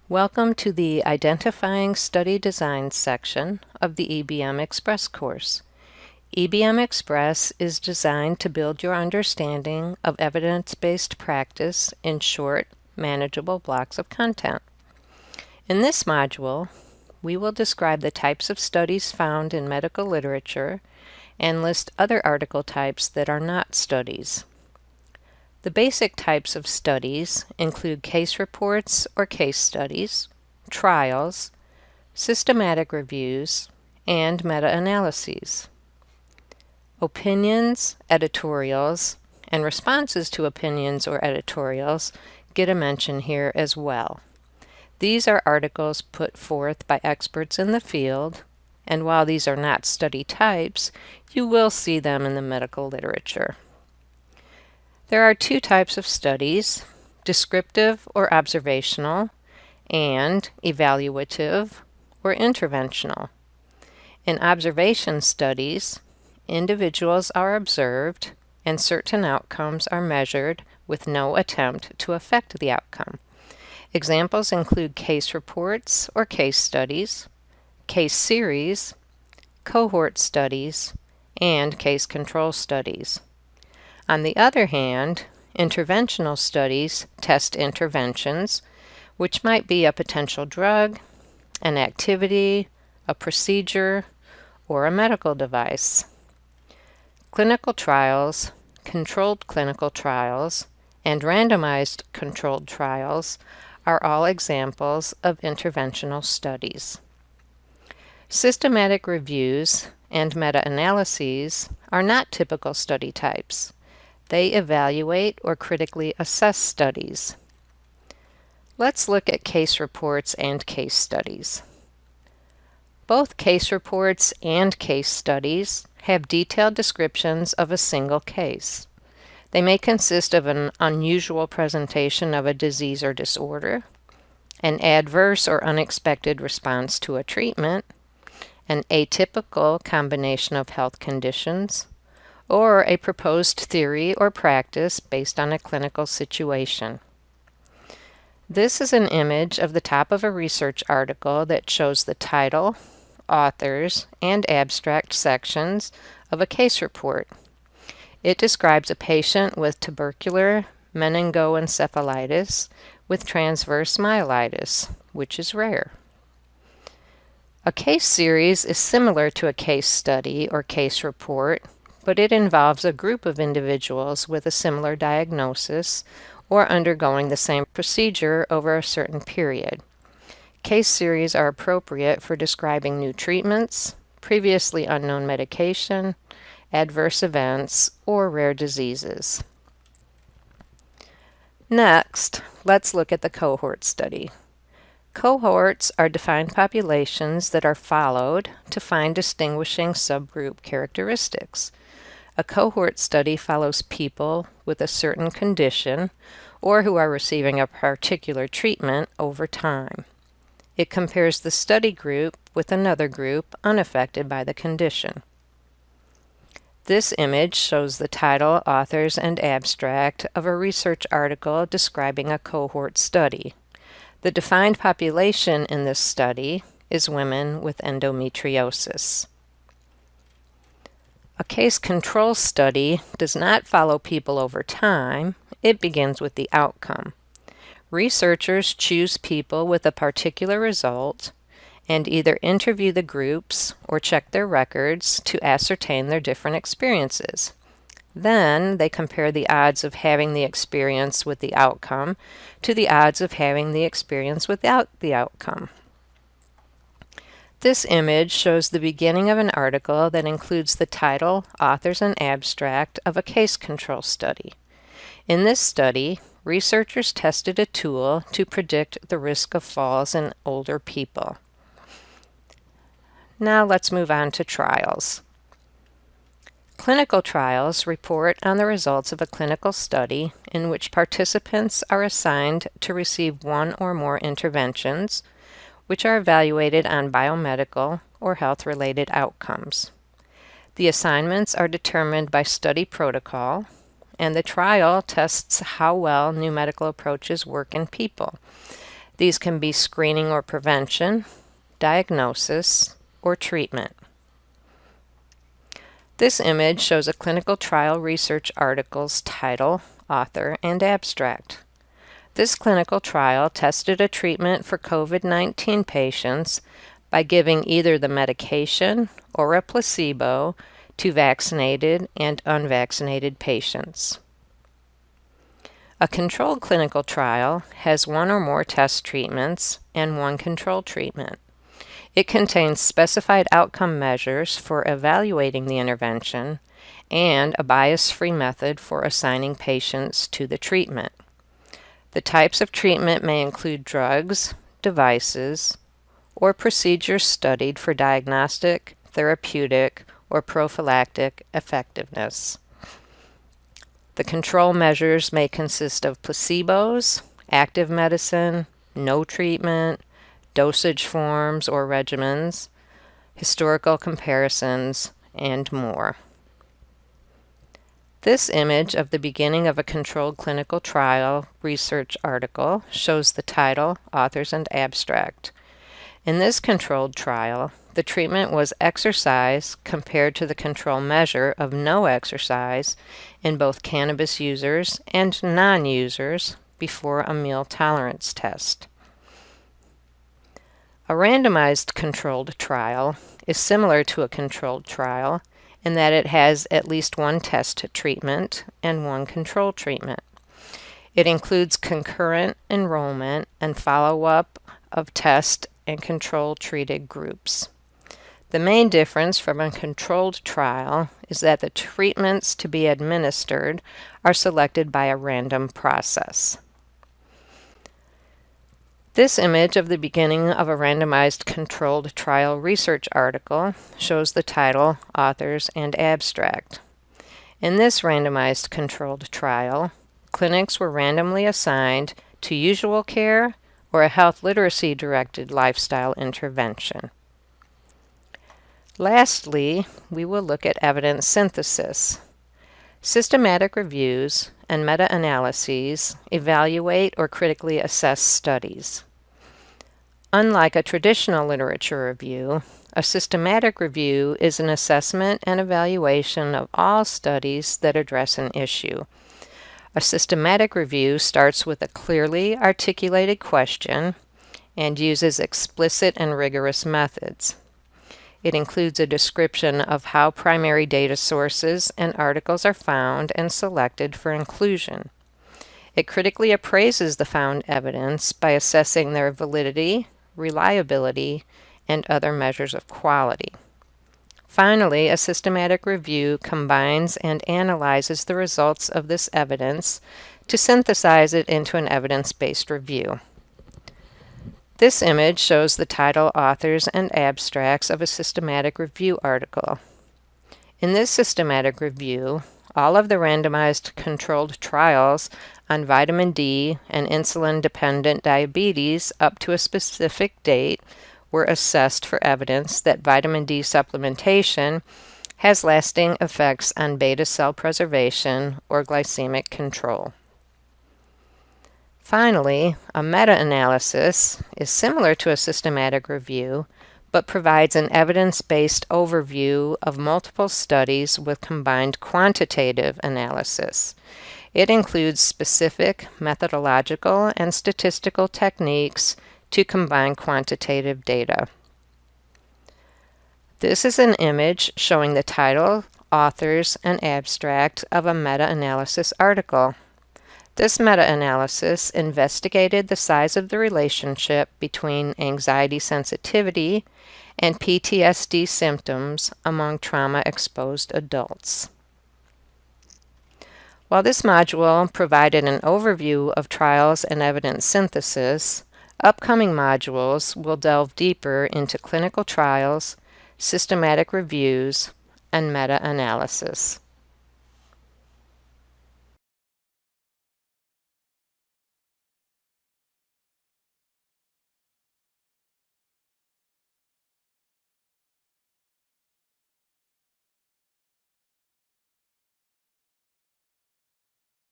Welcome to the Identifying Study Designs section of the EBM Express course. EBM Express is designed to build your understanding of evidence-based practice in short, manageable blocks of content. In this module, we will describe the types of studies found in medical literature and list other article types that are not studies. The basic types of studies include case reports or case studies, trials, systematic reviews, and meta-analyses. Opinions, editorials, and responses to opinions or editorials get a mention here as well. These are articles put forth by experts in the field, and while these are not study types, you will see them in the medical literature. There are two types of studies, descriptive or observational, and evaluative or interventional. In observation studies, individuals are observed and certain outcomes are measured with no attempt to affect the outcome. Examples include case reports or case studies, case series, cohort studies, and case control studies. On the other hand, interventional studies test interventions, which might be a potential drug, an activity, a procedure, or a medical device. Clinical trials, controlled clinical trials, and randomized controlled trials are all examples of interventional studies. Systematic reviews and meta-analyses are not typical study types. They evaluate or critically assess studies. Let's look at case reports and case studies. Both case reports and case studies have detailed descriptions of a single case. They may consist of an unusual presentation of a disease or disorder, an adverse or unexpected response to a treatment, an atypical combination of health conditions, or a proposed theory or practice based on a clinical situation. This is an image of the top of a research article that shows the title, authors, and abstract sections of a case report. It describes a patient with tubercular meningoencephalitis with transverse myelitis, which is rare. A case series is similar to a case study or case report, but it involves a group of individuals with a similar diagnosis or undergoing the same procedure over a certain period. Case series are appropriate for describing new treatments, previously unknown medication, adverse events, or rare diseases. Next, let's look at the cohort study. Cohorts are defined populations that are followed to find distinguishing subgroup characteristics. A cohort study follows people with a certain condition or who are receiving a particular treatment over time. It compares the study group with another group unaffected by the condition. This image shows the title, authors, and abstract of a research article describing a cohort study. The defined population in this study is women with endometriosis. A case control study does not follow people over time. It begins with the outcome. Researchers choose people with a particular result and either interview the groups or check their records to ascertain their different experiences. Then they compare the odds of having the experience with the outcome to the odds of having the experience without the outcome. This image shows the beginning of an article that includes the title, authors, and abstract of a case control study. In this study, researchers tested a tool to predict the risk of falls in older people. Now let's move on to trials. Clinical trials report on the results of a clinical study in which participants are assigned to receive one or more interventions, which are evaluated on biomedical or health-related outcomes. The assignments are determined by study protocol, and the trial tests how well new medical approaches work in people. These can be screening or prevention, diagnosis, or treatment. This image shows a clinical trial research article's title, author, and abstract. This clinical trial tested a treatment for COVID-19 patients by giving either the medication or a placebo to vaccinated and unvaccinated patients. A controlled clinical trial has one or more test treatments and one control treatment. It contains specified outcome measures for evaluating the intervention and a bias-free method for assigning patients to the treatment. The types of treatment may include drugs, devices, or procedures studied for diagnostic, therapeutic, or prophylactic effectiveness. The control measures may consist of placebos, active medicine, no treatment, dosage forms or regimens, historical comparisons, and more. This image of the beginning of a controlled clinical trial research article shows the title, authors, and abstract. In this controlled trial, the treatment was exercise compared to the control measure of no exercise in both cannabis users and non-users before a meal tolerance test. A randomized controlled trial is similar to a controlled trial in that it has at least one test treatment and one control treatment. It includes concurrent enrollment and follow-up of test and control treated groups. The main difference from a controlled trial is that the treatments to be administered are selected by a random process. This image of the beginning of a randomized controlled trial research article shows the title, authors, and abstract. In this randomized controlled trial, clinics were randomly assigned to usual care or a health literacy-directed lifestyle intervention. Lastly, we will look at evidence synthesis. Systematic reviews and meta-analyses evaluate or critically assess studies. Unlike a traditional literature review, a systematic review is an assessment and evaluation of all studies that address an issue. A systematic review starts with a clearly articulated question and uses explicit and rigorous methods. It includes a description of how primary data sources and articles are found and selected for inclusion. It critically appraises the found evidence by assessing their validity, reliability, and other measures of quality. Finally, a systematic review combines and analyzes the results of this evidence to synthesize it into an evidence-based review. This image shows the title, authors, and abstracts of a systematic review article. In this systematic review, all of the randomized controlled trials on vitamin D and insulin-dependent diabetes up to a specific date were assessed for evidence that vitamin D supplementation has lasting effects on beta cell preservation or glycemic control. Finally, a meta-analysis is similar to a systematic review, but provides an evidence-based overview of multiple studies with combined quantitative analysis. It includes specific methodological and statistical techniques to combine quantitative data. This is an image showing the title, authors, and abstract of a meta-analysis article. This meta-analysis investigated the size of the relationship between anxiety sensitivity and PTSD symptoms among trauma-exposed adults. While this module provided an overview of trials and evidence synthesis, upcoming modules will delve deeper into clinical trials, systematic reviews, and meta-analysis.